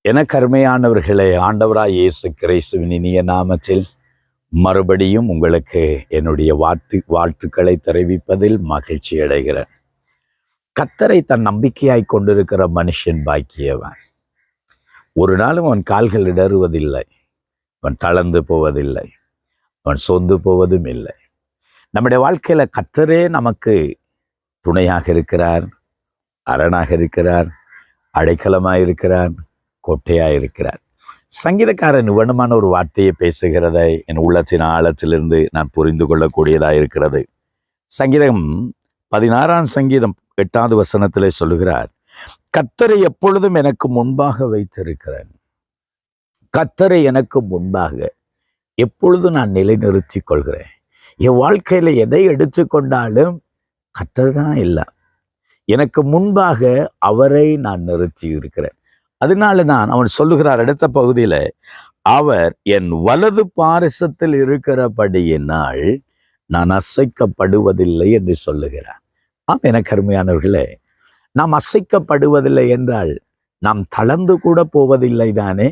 எனக்கு அருமையானவர்களே, ஆண்டவராய் இயேசு கிறிஸ்துவின் இனிய நாமத்தில் மறுபடியும் உங்களுக்கு என்னுடைய வாழ்த்துக்களை தெரிவிப்பதில் மகிழ்ச்சி அடைகிறேன். கர்த்தரை தன் நம்பிக்கையாய் கொண்டிருக்கிற மனுஷன் பாக்கியவன். ஒரு நாளும் அவன் கால்கள் இடறுவதில்லை, அவன் தளர்ந்து போவதில்லை, அவன் சொந்து போவதும் இல்லை. நம்முடைய வாழ்க்கையில கர்த்தரே நமக்கு துணையாக இருக்கிறார், அரணாக இருக்கிறார், அடைக்கலமாக இருக்கிறார், கோட்டையாக இருக்கிறார். சங்கீதக்காரன் நிவனமான ஒரு வார்த்தையை பேசுகிறதை என் உள்ளத்தின் ஆழத்திலிருந்து நான் புரிந்து கொள்ளக்கூடியதாக இருக்கிறது. சங்கீதம் 16ஆம் சங்கீதம் 8வது வசனத்திலே சொல்லுகிறார், கர்த்தரை எப்பொழுதும் எனக்கு முன்பாக வைத்திருக்கிறேன். கர்த்தரை எனக்கு முன்பாக எப்பொழுதும் நான் நிலைநிறுத்திக் கொள்கிறேன். என் வாழ்க்கையில எதை எடுத்துக்கொண்டாலும் கர்த்தர் தான் இல்லை, எனக்கு முன்பாக அவரை நான் நிறுத்தி இருக்கிறேன். அதனால தான் அவன் சொல்லுகிறார் அடுத்த பகுதியில, அவர் என் வலது பாரிசத்தில் இருக்கிறபடியினால் நான் அசைக்கப்படுவதில்லை என்று சொல்லுகிறார். எனக்கு அருமையானவர்களே, நாம் அசைக்கப்படுவதில்லை என்றால் நாம் தளர்ந்து கூட போவதில்லை தானே,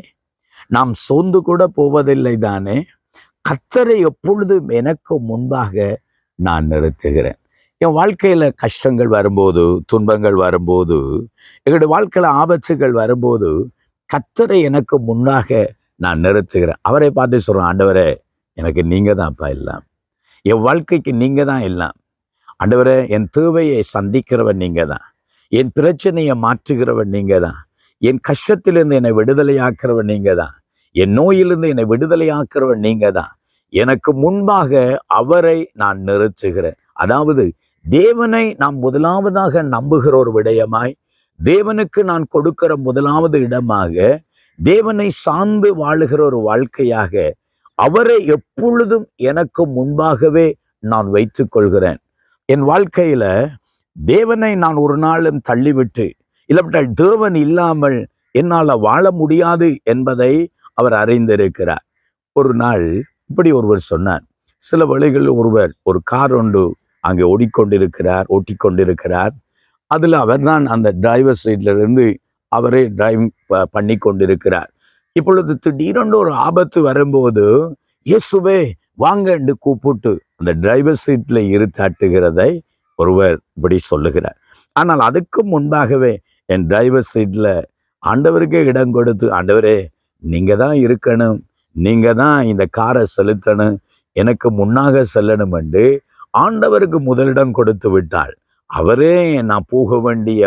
நாம் சோர்ந்து கூட போவதில்லை தானே. கர்த்தரை எப்பொழுதும் எனக்கு முன்பாக நான் நிறுத்துகிறேன். என் வாழ்க்கையில கஷ்டங்கள் வரும்போது, துன்பங்கள் வரும்போது, எங்களுடைய வாழ்க்கையில ஆபத்துகள் வரும்போது கர்த்தரை எனக்கு முன்னாக நான் நிறுத்துகிறேன். அவரை பார்த்து சொல்றேன், ஆண்டவரே எனக்கு நீங்க தான்ப்பா எல்லாம், என் வாழ்க்கைக்கு நீங்க தான் எல்லாம். ஆண்டவரே, என் தேவையை சந்திக்கிறவன் நீங்க தான், என் பிரச்சனையை மாற்றுகிறவன் நீங்க தான், என் கஷ்டத்திலிருந்து என்னை விடுதலையாக்குறவன் நீங்க தான், என் நோயிலிருந்து என்னை விடுதலையாக்குறவன் நீங்க தான். எனக்கு முன்பாக அவரை நான் நிறுத்துகிறேன். அதாவது தேவனை நாம் முதலாவதாக நம்புகிற ஒரு விடயமாய், தேவனுக்கு நான் கொடுக்கிற முதலாவது இடமாக, தேவனை சார்ந்து வாழுகிற ஒரு வாழ்க்கையாக அவரை எப்பொழுதும் எனக்கு முன்பாகவே நான் வைத்துக் கொள்கிறேன். என் வாழ்க்கையில தேவனை நான் ஒரு நாளும் தள்ளிவிட்டு, இல்லாவிட்டால் தேவன் இல்லாமல் என்னால் வாழ முடியாது என்பதை அவர் அறிந்திருக்கிறார். ஒரு நாள் இப்படி ஒருவர் சொன்னார், சில வேளைகளில் ஒருவர் ஒரு கார் ஒன்று அங்கே ஓட்டிக்கொண்டிருக்கிறார். அதில் அவர் தான் அந்த டிரைவர் சீட்ல இருந்து அவரே டிரைவிங் பண்ணி கொண்டிருக்கிறார். இப்பொழுது திடீரென்று ஒரு ஆபத்து வரும்போது, இயேசுவே வாங்க என்று கூப்பிட்டு அந்த டிரைவர் சீட்ல இருத்தாட்டுகிறதை ஒருவர் இப்படி சொல்லுகிறார். ஆனால் அதுக்கு முன்பாகவே என் டிரைவர் சீட்ல ஆண்டவருக்கே இடம் கொடுத்து, ஆண்டவரே நீங்க தான் இருக்கணும், நீங்க தான் இந்த காரை செலுத்தணும், எனக்கு முன்னாக செல்லணும் என்று ஆண்டவருக்கு முதலிடம் கொடுத்து விட்டாள். அவரே நான் போக வேண்டிய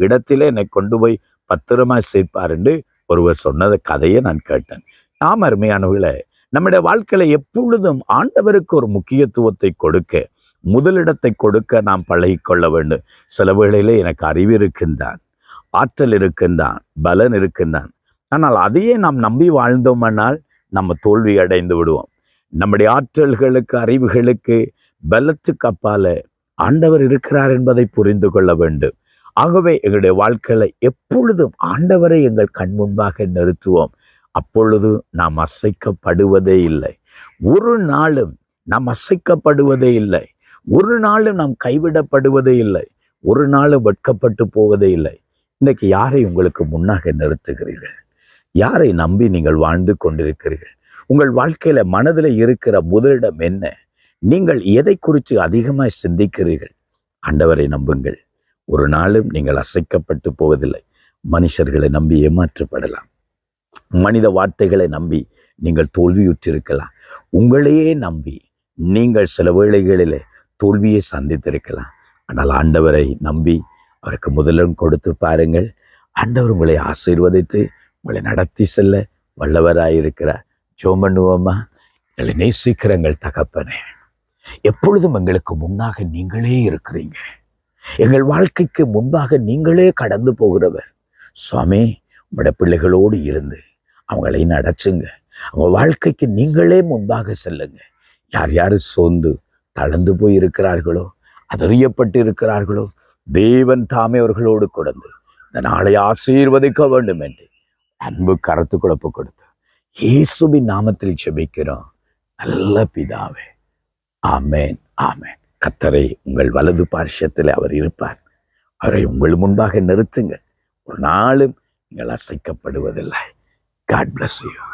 இடத்திலே என்னை கொண்டு போய் பத்திரமா சேர்ப்பார் என்று ஒருவர் சொன்னத கதையை நான் கேட்டேன். நாம் அருமையானவர்களே, நம்முடைய வாழ்க்கையில எப்பொழுதும் ஆண்டவருக்கு ஒரு முக்கியத்துவத்தை கொடுக்க, முதலிடத்தை கொடுக்க நாம் பழகிக்கொள்ள வேண்டும். சில வேளையிலே எனக்கு அறிவு இருக்கின்றான், ஆற்றல் இருக்கின்றான், பலன் இருக்கின்றான், ஆனால் அதையே நாம் நம்பி வாழ்ந்தோமானால் நம்ம தோல்வி அடைந்து விடுவோம். நம்முடைய ஆற்றல்களுக்கு, அறிவுகளுக்கு, பலத்துக்கு அப்பால ஆண்டவர் இருக்கிறார் என்பதை புரிந்து கொள்ள வேண்டும். ஆகவே எங்களுடைய வாழ்க்கையில எப்பொழுதும் ஆண்டவரை எங்கள் கண் முன்பாக நிறுத்துவோம். அப்பொழுது நாம் அசைக்கப்படுவதே இல்லை. ஒரு நாளும் நாம் அசைக்கப்படுவதே இல்லை. ஒரு நாளும் நாம் கைவிடப்படுவதே இல்லை. ஒரு நாளும் வெட்கப்பட்டு போவதே இல்லை. இன்னைக்கு யாரை உங்களுக்கு முன்னாக நிறுத்துகிறீர்கள்? யாரை நம்பி நீங்கள் வாழ்ந்து கொண்டிருக்கிறீர்கள்? உங்கள் வாழ்க்கையில மனதில் இருக்கிற முதலிடம் என்ன? நீங்கள் எதை குறித்து அதிகமாய் சிந்திக்கிறீர்கள்? ஆண்டவரை நம்புங்கள். ஒரு நாளும் நீங்கள் அசைக்கப்பட்டு போவதில்லை. மனுஷர்களை நம்பி ஏமாற்றப்படலாம், மனித வார்த்தைகளை நம்பி நீங்கள் தோல்வியுற்றிருக்கலாம், உங்களையே நம்பி நீங்கள் சில வேளைகளிலே தோல்வியை சந்தித்திருக்கலாம். ஆனால் ஆண்டவரை நம்பி அவருக்கு முதலிடம் கொடுத்து பாருங்கள். ஆண்டவர் உங்களை ஆசீர்வதித்து உங்களை நடத்தி செல்ல வல்லவராயிருக்கிறார். ஜெபம் பண்ணுவோமா? எங்களை நேசிக்கிற எங்கள் தகப்பனே, எப்பொழுதும் எங்களுக்கு முன்னாக நீங்களே இருக்கிறீங்க. எங்கள் வாழ்க்கைக்கு முன்பாக நீங்களே கடந்து போகிறவர். சுவாமி, உங்களுடைய பிள்ளைகளோடு இருந்து அவங்களை நடச்சுங்க. அவங்க வாழ்க்கைக்கு நீங்களே முன்பாக செல்லுங்க. யார் யார் சோர்ந்து தளர்ந்து போய் இருக்கிறார்களோ, அதறியப்பட்டு இருக்கிறார்களோ, தேவன் தாமே அவர்களோடு கொடுந்து இந்த நாளை ஆசீர்வதிக்க வேண்டும் என்று அன்பு கரத்துக்குள்ள ஒப்பு கொடுத்து இயேசுவின் நாமத்தில் ஜெபிக்கிறோம் நல்ல பிதாவே. ஆமேன், ஆமேன். கர்த்தரை உங்கள் வலது பார்ஷத்தில் அவர் இருப்பார். அவரை உங்கள் முன்பாக நிறுத்துங்கள். ஒரு நாளும் நீங்கள் அசைக்கப்படுவதில்லை. God bless you.